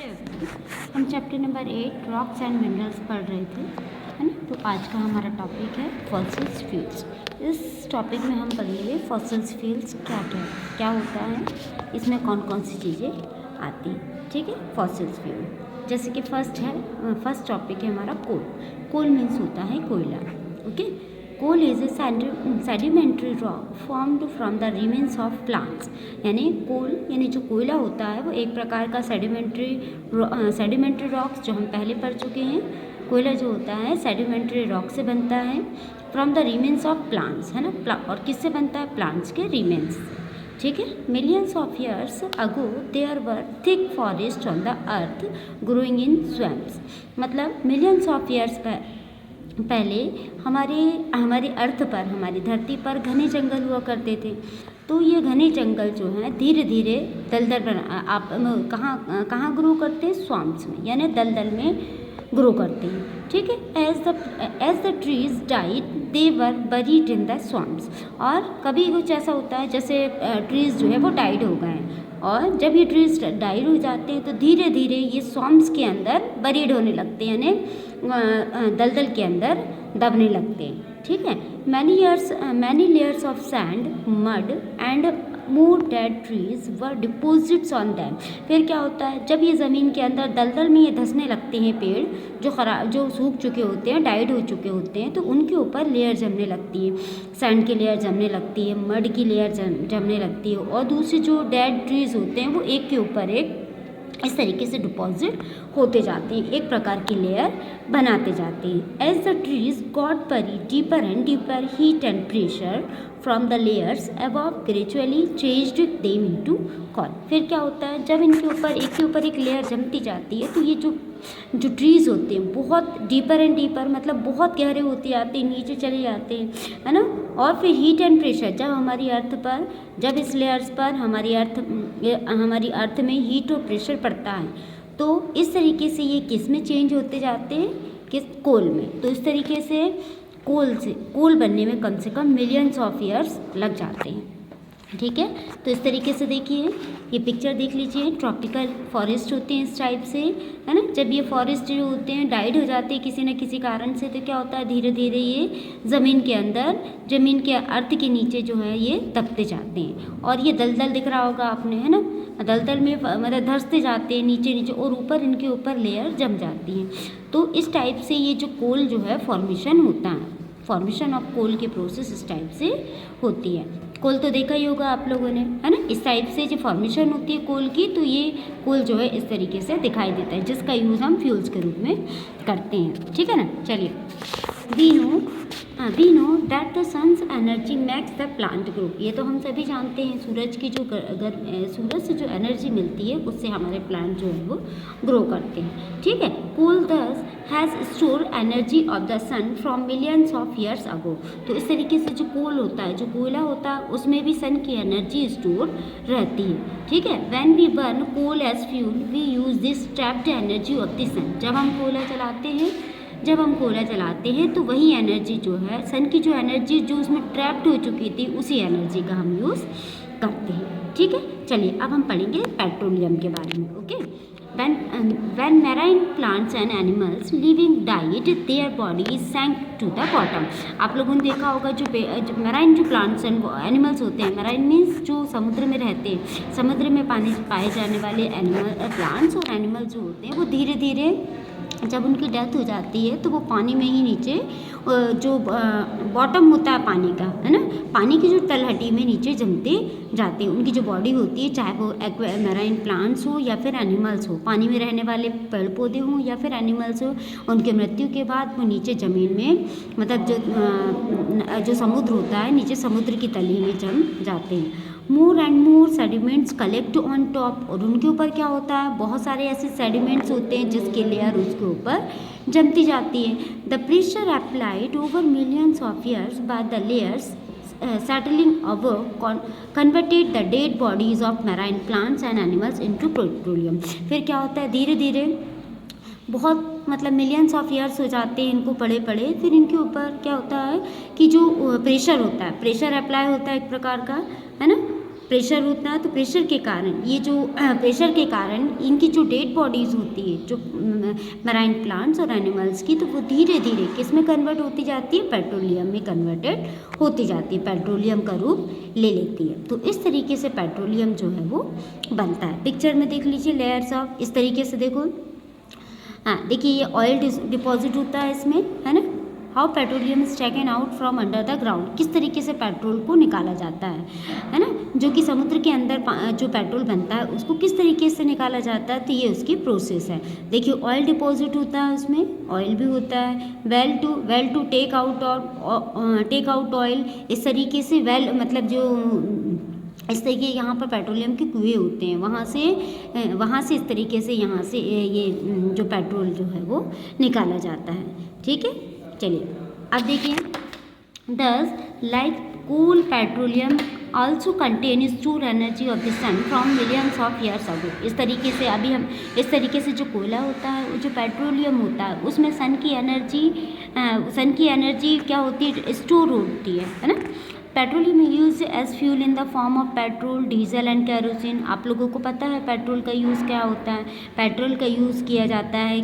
हम chapter number 8 rocks and minerals पढ़ रहे थे, है ना। तो आज का हमारा टॉपिक है फॉसिल्स फ्यूल्स। इस टॉपिक में हम पढ़ेंगे फॉसिल्स फ्यूल्स क्या क्या क्या होता है, इसमें कौन कौन सी चीज़ें आती हैं। ठीक है, फॉसिल्स फ्यूल जैसे कि फर्स्ट टॉपिक है हमारा कोल। कोल मीन्स होता है कोयला। Okay, coal is a sedimentary rock formed from the remains of plants. यानी कोल यानी जो कोयला होता है वो एक प्रकार का सेडिमेंट्री रॉक्स जो हम पहले पढ़ चुके हैं। कोयला जो होता है सेडिमेंट्री रॉक से बनता है from the remains of plants, है ना। और किससे बनता है? प्लांट्स के रिमेन्स। ठीक है, millions of years ago there were thick forest on the earth growing in swamps. मतलब मिलियंस ऑफ ईयर्स पहले हमारे अर्थ पर, हमारी धरती पर घने जंगल हुआ करते थे। तो ये घने जंगल जो हैं धीरे धीरे दलदल कहाँ ग्रो करते हैं? स्वैम्प्स में, यानी दलदल में ग्रो करते हैं। ठीक है, as the trees died they were buried in the swamps. और कभी कुछ ऐसा होता है जैसे ट्रीज जो है वो डाइड हो गए हैं, और जब ये ट्रीज डाइड हो जाते हैं तो धीरे धीरे ये स्वैम्प्स के अंदर बरीड होने लगते हैं, यानी दलदल के अंदर दबने लगते हैं। ठीक है, many layers of sand, mud and more dead trees were deposits on them. फिर क्या होता है, जब ये ज़मीन के अंदर दलदल में ये धंसने लगते हैं पेड़ जो सूख चुके होते हैं, डाइड हो चुके होते हैं, तो उनके ऊपर लेयर जमने लगती है। सैंड की लेयर जमने लगती है, मड की लेयर जमने लगती है, और दूसरे जो डेड ट्रीज होते हैं वो एक के ऊपर एक इस तरीके से डिपॉजिट होते जाते हैं, एक प्रकार की लेयर बनाते जाते हैं। As the trees got buried deeper and deeper, heat and pressure from the layers above gradually changed them into coal. फिर क्या होता है, जब इनके ऊपर एक के ऊपर एक लेयर जमती जाती है तो ये जो ट्रीज़ होते हैं बहुत डीपर एंड डीपर, मतलब बहुत गहरे होते जाते हैं, नीचे चले जाते हैं, है ना। और फिर हीट एंड प्रेशर, जब इस लेयर्स पर हमारी अर्थ में हीट और प्रेशर पड़ता है, तो इस तरीके से ये किस में चेंज होते जाते हैं? कोल में। तो इस तरीके से कोल बनने में कम से कम मिलियंस ऑफ ईयर्स लग जाते हैं। ठीक है, तो इस तरीके से देखिए, ये पिक्चर देख लीजिए, ट्रॉपिकल फॉरेस्ट होते हैं इस टाइप से, है ना। जब ये फॉरेस्ट जो होते हैं डाइड हो जाते हैं किसी न किसी कारण से, तो क्या होता है, धीरे धीरे ये ज़मीन के अर्थ के नीचे जो है ये दबते जाते हैं, और ये दलदल दिख रहा होगा आपने, है ना। दलदल में मतलब धंसते जाते हैं नीचे, और ऊपर इनके ऊपर लेयर जम जाती हैं। तो इस टाइप से ये जो कोल जो है फॉर्मेशन होता है, फॉर्मेशन ऑफ कोल की प्रोसेस इस टाइप से होती है। कोल तो देखा ही होगा आप लोगों ने, है ना। इस टाइप से जो फॉर्मेशन होती है कोल की, तो ये कोल जो है इस तरीके से दिखाई देता है, जिसका यूज़ हम फ्यूल्स के रूप में करते हैं। ठीक है ना। चलिए, we know that the sun's energy makes the plant grow. ये तो हम सभी जानते हैं, सूरज सूरज से जो एनर्जी मिलती है उससे हमारे प्लांट जो है वो ग्रो करते हैं। ठीक है, coal thus has store energy of the sun from millions of years ago. तो इस तरीके से जो कोल होता है, जो कोयला होता है, उसमें भी सन की एनर्जी स्टोर रहती है। ठीक है, when we burn coal as fuel we use this trapped energy of the sun. जब हम कोयला जलाते हैं तो वही एनर्जी जो है, सन की जो एनर्जी जो उसमें ट्रैप्ड हो चुकी थी, उसी एनर्जी का हम यूज़ करते हैं। ठीक है, चलिए अब हम पढ़ेंगे पेट्रोलियम के बारे में। Okay, when marine plants and animals living died, their bodies sank to the bottom। आप लोगों ने देखा होगा जो मैराइन जो प्लांट्स एंड एनिमल्स होते हैं, मैराइन मीन्स जो समुद्र में रहते हैं, समुद्र में पाए जाने वाले प्लांट्स और एनिमल्स जो होते हैं, वो धीरे धीरे जब उनकी डेथ हो जाती है तो वो पानी में ही नीचे जो बॉटम होता है पानी का, है ना, पानी की जो तलहटी में नीचे जमते जाते हैं। उनकी जो बॉडी होती है, चाहे वो मैराइन प्लांट्स हो या फिर एनिमल्स हो, पानी में रहने वाले पेड़ पौधे हों या फिर एनिमल्स हो, उनके मृत्यु के बाद वो नीचे ज़मीन में, मतलब जो समुद्र होता है, नीचे समुद्र की तली में जम जाते हैं। मोर and more sediments collect on top, और उनके ऊपर क्या होता है, बहुत सारे ऐसे सेडिमेंट्स होते हैं जिसके लेयर उसके ऊपर जमती जाती है। The pressure applied over millions of years by the layers settling above converted the dead bodies of marine plants and animals into petroleum। फिर क्या होता है, धीरे धीरे बहुत मतलब मिलियंस ऑफ ईयर्स हो जाते हैं इनको पड़े, फिर इनके ऊपर क्या होता है कि जो प्रेशर होता है, प्रेशर अप्लाई होता है एक प्रकार का, है ना। प्रेशर होता है, तो प्रेशर के कारण ये जो प्रेशर के कारण इनकी जो डेड बॉडीज़ होती है जो मराइन प्लांट्स और एनिमल्स की, तो वो धीरे धीरे किस में कन्वर्ट होती जाती है, पेट्रोलियम में कन्वर्टेड होती जाती है, पेट्रोलियम का रूप ले लेती है। तो इस तरीके से पेट्रोलियम जो है वो बनता है। पिक्चर में देख लीजिए लेयर्स ऑफ, इस तरीके से देखो, हाँ देखिए ये ऑयल डिपॉजिट होता है इसमें, है ना। How petroleum is taken out from under the ground, किस तरीके से पेट्रोल को निकाला जाता है ना, जो कि समुद्र के अंदर जो पेट्रोल बनता है उसको किस तरीके से निकाला जाता है, तो ये उसकी प्रोसेस है। देखिए ऑयल डिपॉजिट होता है, उसमें ऑयल भी होता है, well to take out oil, इस तरीके से वेल मतलब जो इस तरीके यहाँ पर पेट्रोलियम के कुएँ होते हैं, वहाँ से इस तरीके से यहाँ से ये जो पेट्रोल जो है वो निकाला जाता है। ठीक है, चलिए अब देखिए, thus like coal petroleum also contain store energy of the sun from millions of years ago. इस तरीके से अभी हम इस तरीके से जो कोयला होता है, वो जो पेट्रोलियम होता है, उसमें सन की एनर्जी क्या होती है, स्टोर होती है ना। Petroleum use as fuel in the form of petrol, diesel and kerosene. आप लोगों को पता है पेट्रोल का यूज़ क्या होता है, पेट्रोल का यूज़ किया जाता है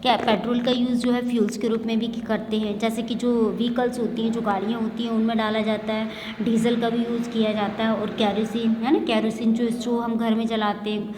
क्या पेट्रोल का यूज़ जो है फ्यूल्स के रूप में भी करते हैं, जैसे कि जो व्हीकल्स होती हैं, जो गाड़ियाँ होती हैं, उनमें डाला जाता है। डीजल का भी यूज़ किया जाता है, और कैरोसिन है ना, कैरोसिन जो स्टोव हम घर में जलाते हैं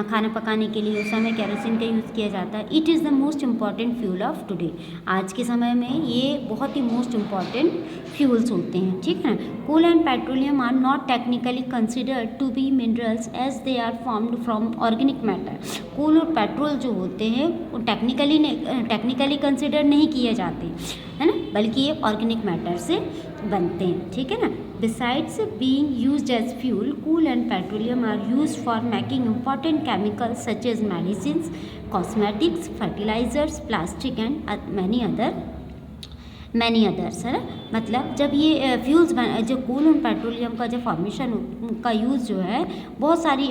खाना पकाने के लिए, उस समय कैरोसिन का यूज़ किया जाता है। It is the most important fuel of today. आज के समय में ये बहुत ही मोस्ट इम्पॉर्टेंट फ्यूल्स होते हैं। ठीक है ना। Coal and petroleum are not technically considered to be minerals as they are formed from organic matter. Coal और पेट्रोल जो होते हैं वो टेक्निकली कंसिडर नहीं किए जाते, है ना, बल्कि ये ऑर्गेनिक मैटर से बनते हैं। ठीक है ना। Besides being used as fuel, coal and petroleum are used for making important chemicals such as medicines, cosmetics, fertilizers, plastic and many others, है ना। मतलब जब ये फ्यूल्स जो कोल और पेट्रोलियम का जो फॉर्मेशन का यूज़ जो है बहुत सारी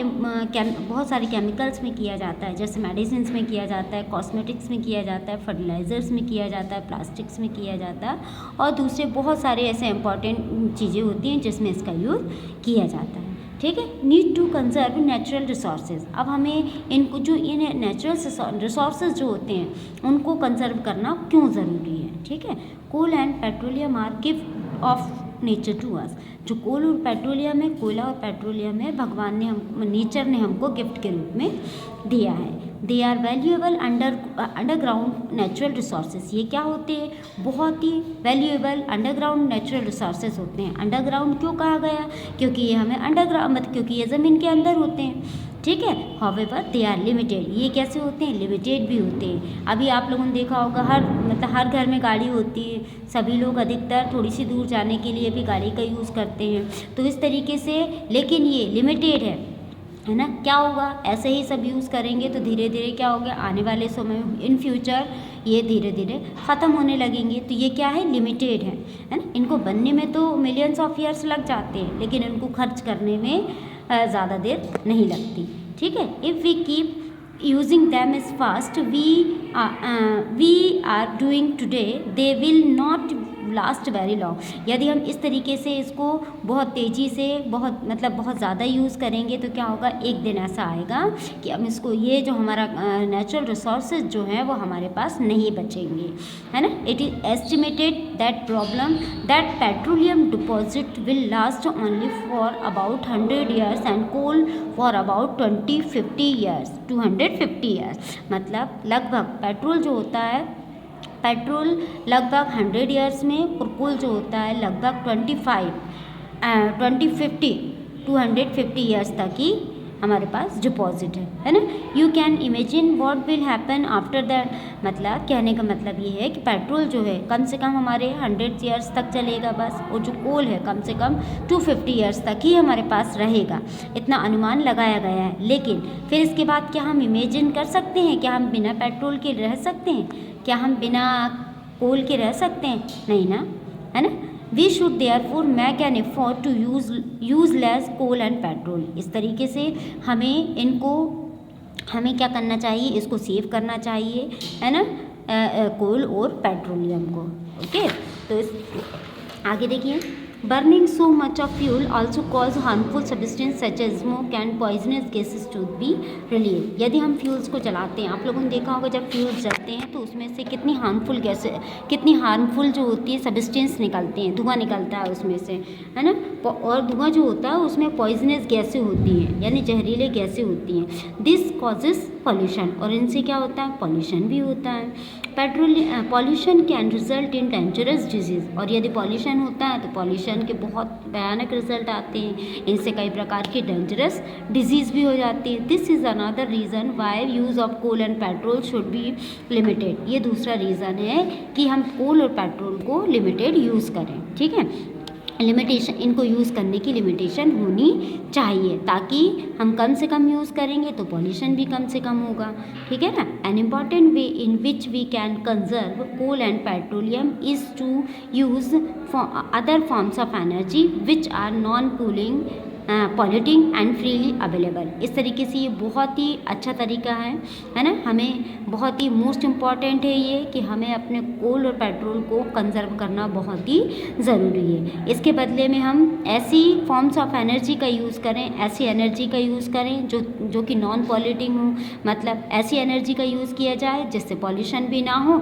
केमिकल्स में किया जाता है, जैसे मेडिसिन में किया जाता है, कॉस्मेटिक्स में किया जाता है, फर्टिलाइज़र्स में किया जाता है, प्लास्टिक्स में किया जाता है, और दूसरे बहुत सारे ऐसे इंपॉर्टेंट चीज़ें होती हैं जिसमें इसका यूज़ किया जाता है। ठीक है। Need to conserve natural resources. अब हमें इनको जो इन नेचुरल रिसोर्सेज जो होते हैं उनको कंजर्व करना क्यों ज़रूरी है। ठीक है। Coal and petroleum are gift of nature to us. जो कोल और पेट्रोलियम है, कोयला और पेट्रोलियम है, भगवान ने नेचर ने हमको गिफ्ट के रूप में दिया है। They are valuable underground natural resources. ये क्या होते हैं, बहुत ही वैल्यूएबल अंडरग्राउंड नेचुरल रिसोर्सेज होते हैं। अंडरग्राउंड क्यों कहा गया, क्योंकि ये हमें क्योंकि ये ज़मीन के अंदर होते हैं। ठीक है। However they are limited. ये कैसे होते हैं, लिमिटेड भी होते हैं। अभी आप लोगों ने देखा होगा हर घर में गाड़ी होती है, सभी लोग अधिकतर थोड़ी सी दूर जाने के लिए भी गाड़ी का यूज़ करते हैं, तो इस तरीके से, लेकिन ये लिमिटेड है ना। क्या होगा, ऐसे ही सब यूज़ करेंगे तो धीरे धीरे क्या होगा, आने वाले समय इन फ्यूचर ये धीरे धीरे ख़त्म होने लगेंगे। तो ये क्या है, लिमिटेड है ना। इनको बनने में तो मिलियंस ऑफ ईयर्स लग जाते हैं, लेकिन इनको खर्च करने में ज़्यादा देर नहीं लगती। ठीक है। If we keep using them is fast we are doing today, they will not last very long. यदि हम इस तरीके से इसको बहुत तेज़ी से बहुत ज़्यादा यूज़ करेंगे तो क्या होगा, एक दिन ऐसा आएगा कि हम इसको, ये जो हमारा नेचुरल रिसोर्सेज जो हैं वो हमारे पास नहीं बचेंगे, है ना। It is estimated that petroleum deposit will last only for about 100 years and coal for about 250 years. मतलब लगभग पेट्रोल जो होता है, पेट्रोल लगभग 100 ईयर्स में, और कोल जो होता है लगभग 250 ईयर्स तक ही हमारे पास डिपॉजिट है ना। You can imagine what will happen after that. मतलब कहने का मतलब ये है कि पेट्रोल जो है कम से कम हमारे 100 ईयर्स तक चलेगा बस, और जो कोल है कम से कम 250 ईयर्स तक ही हमारे पास रहेगा, इतना अनुमान लगाया गया है। लेकिन फिर इसके बाद क्या हम इमेजिन कर सकते हैं, क्या हम बिना पेट्रोल के रह सकते हैं, क्या हम बिना कोल के रह सकते हैं, नहीं ना, है ना। We should therefore make an effort to use less coal and petrol. इस तरीके से हमें क्या करना चाहिए, इसको सेव करना चाहिए, है ना, कोल और पेट्रोलियम को। ओके। तो आगे देखिए, Burning so much of fuel also cause harmful substance such as smoke and poisonous gases to be released. यदि हम फ्यूल्स को जलाते हैं, आप लोगों ने देखा होगा जब फ्यूल्स जलते हैं तो उसमें से कितनी हार्मफुल जो होती है सब्सटेंस निकलती हैं, धुआं निकलता है उसमें से, है ना। और धुआं जो होता है उसमें पॉइजनस गैसें होती हैं, यानी जहरीले गैसें होती हैं। दिस कॉजेस पॉल्यूशन, और इनसे क्या होता है, पॉल्यूशन भी होता है। Pollution can result in dangerous disease, और यदि पॉल्यूशन होता है तो पॉल्यूशन के बहुत भयानक रिजल्ट आते हैं, इनसे कई प्रकार की डेंजरस डिजीज़ भी हो जाती है। This is another reason why use of coal and petrol should be limited. ये दूसरा रीज़न है कि हम कोल और पेट्रोल को लिमिटेड यूज़ करें, ठीक है। लिमिटेशन, इनको यूज़ करने की लिमिटेशन होनी चाहिए, ताकि हम कम से कम यूज़ करेंगे तो पॉल्यूशन भी कम से कम होगा, ठीक है ना। An important way in which we can conserve coal and petroleum is to use other forms of energy which are non polluting and freely available. इस तरीके से ये बहुत ही अच्छा तरीका है ना। हमें बहुत ही मोस्ट इम्पॉर्टेंट है ये कि हमें अपने कोल और पेट्रोल को कंजर्व करना बहुत ही ज़रूरी है। इसके बदले में हम ऐसी फॉर्म्स ऑफ एनर्जी का यूज़ करें, ऐसी एनर्जी का यूज़ करें जो कि नॉन पॉल्यूटिंग हो, मतलब ऐसी एनर्जी का यूज़ किया जाए जिससे पॉल्यूशन भी ना हो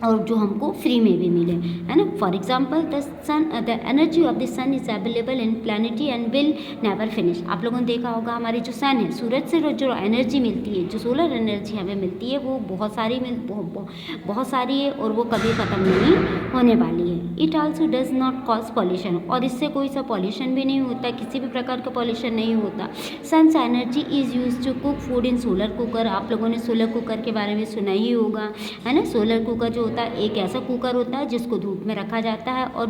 और जो हमको फ्री में भी मिले, है ना। For example the energy of the sun is available in plenty and will never finish. आप लोगों ने देखा होगा हमारी जो सन है, सूरज से जो एनर्जी मिलती है, जो सोलर एनर्जी हमें मिलती है, वो बहुत सारी है और वो कभी ख़त्म नहीं होने वाली है। It also does not cause pollution, और इससे कोई सा पॉल्यूशन भी नहीं होता, किसी भी प्रकार का पॉल्यूशन नहीं होता। Sun's energy is use to cook food in solar cooker. आप लोगों ने सोलर कुकर के बारे में सुना ही होगा, है ना। सोलर कुकर जो होता है एक ऐसा कुकर होता है जिसको धूप में रखा जाता है और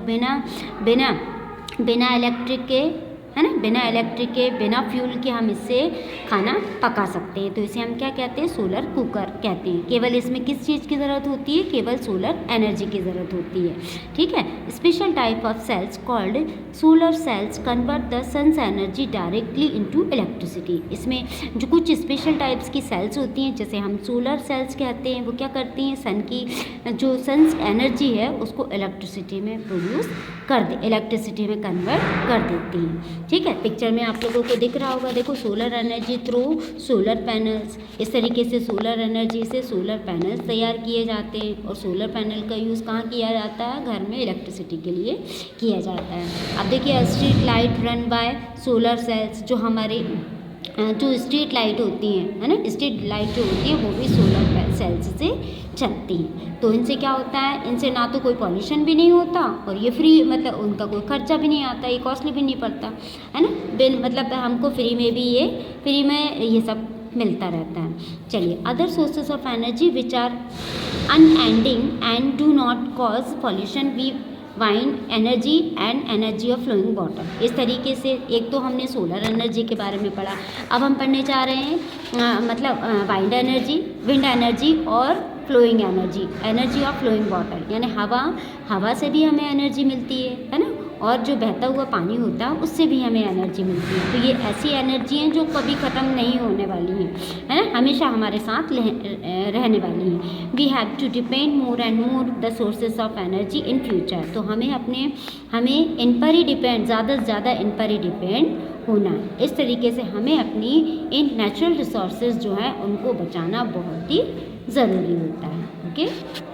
बिना इलेक्ट्रिक के, है ना, बिना फ्यूल के हम इससे खाना पका सकते हैं। तो इसे हम क्या कहते हैं, सोलर कुकर कहते हैं। केवल इसमें किस चीज़ की ज़रूरत होती है, केवल सोलर एनर्जी की ज़रूरत होती है, ठीक है। Special type of cells called solar cells convert the sun's energy directly into electricity. इसमें जो कुछ स्पेशल टाइप्स की सेल्स होती हैं, जैसे हम सोलर सेल्स कहते हैं, वो क्या करती हैं, सन्स एनर्जी है उसको इलेक्ट्रिसिटी में इलेक्ट्रिसिटी में कन्वर्ट कर देती हैं, ठीक है। पिक्चर में आप लोगों को दिख रहा होगा, देखो solar energy through solar panels. इस तरीके से सोलर एनर्जी से सोलर पैनल्स तैयार किए जाते हैं और सोलर पैनल का यूज़ कहाँ किया जाता है, घर में इलेक्ट्रिसिटी के लिए किया जाता है। अब देखिए street light run by solar cells, जो हमारे जो स्ट्रीट लाइट होती हैं, है ना, स्ट्रीट लाइट जो होती है वो भी सोलर सेल्स से चलती हैं। तो इनसे क्या होता है, इनसे ना तो कोई पॉल्यूशन भी नहीं होता और ये फ्री, मतलब उनका कोई खर्चा भी नहीं आता, ये कॉस्टली भी नहीं पड़ता, है ना। मतलब हमको फ्री में ये सब मिलता रहता है। चलिए, other sources of energy which are unending and do not cause pollution we wind energy and energy of flowing water. इस तरीके से एक तो हमने सोलर एनर्जी के बारे में पढ़ा, अब हम पढ़ने जा रहे हैं वाइंड एनर्जी, विंड एनर्जी और flowing energy of flowing water, यानी हवा से भी हमें एनर्जी मिलती है ना, और जो बहता हुआ पानी होता है उससे भी हमें एनर्जी मिलती है। तो ये ऐसी एनर्जी हैं जो कभी ख़त्म नहीं होने वाली हैं, है ना, हमेशा हमारे साथ रहने वाली हैं। We have to depend more and more the sources of energy in future. तो हमें इन पर ही डिपेंड, ज़्यादा से ज़्यादा इन पर ही डिपेंड होना है। इस तरीके से हमें अपनी इन नेचुरल रिसोर्सेज जो है उनको बचाना बहुत ही ज़रूरी होता है। ओके।